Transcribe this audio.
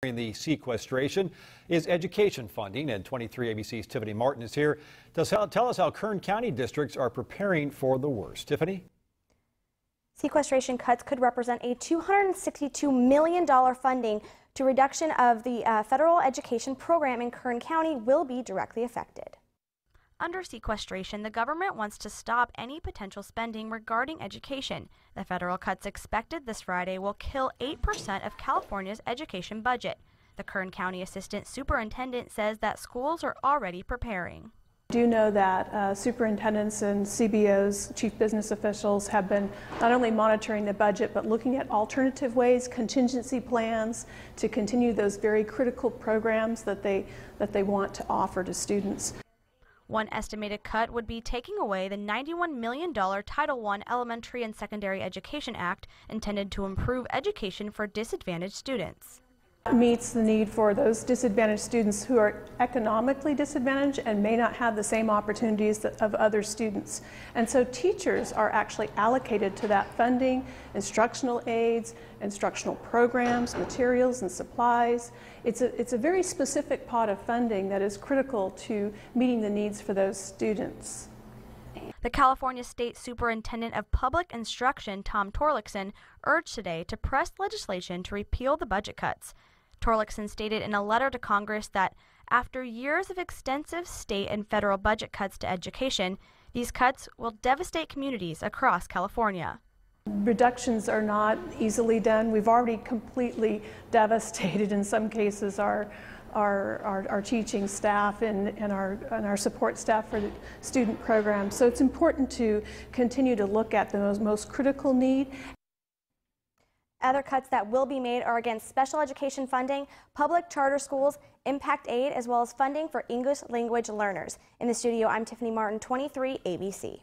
The sequestration is education funding, and 23 ABC's Tiffany Martin is here to tell us how Kern County districts are preparing for the worst. Tiffany? Sequestration cuts could represent a $262 million funding to reduction of the federal education program in Kern County will be directly affected. Under sequestration, the government wants to stop any potential spending regarding education. The federal cuts expected this Friday will kill 8% of California's education budget. The Kern County Assistant Superintendent says that schools are already preparing. I do know that superintendents and CBOs, chief business officials, have been not only monitoring the budget but looking at alternative ways, contingency plans to continue those very critical programs that they want to offer to students. One estimated cut would be taking away the $91 million Title I Elementary and Secondary Education Act intended to improve education for disadvantaged students. It meets the need for those disadvantaged students who are economically disadvantaged and may not have the same opportunities of other students. And so teachers are actually allocated to that funding, instructional aids, instructional programs, materials and supplies. It's a very specific pot of funding that is critical to meeting the needs for those students. The California State Superintendent of Public Instruction, Tom Torlakson, urged today to press legislation to repeal the budget cuts. Torlakson stated in a letter to Congress that after years of extensive state and federal budget cuts to education, these cuts will devastate communities across California. Reductions are not easily done. We've already completely devastated, in some cases, our teaching staff and our support staff for the student programs. So it's important to continue to look at the most critical need. Other cuts that will be made are against special education funding, public charter schools, impact aid, as well as funding for English language learners. In the studio, I'm Tiffany Martin, 23 ABC.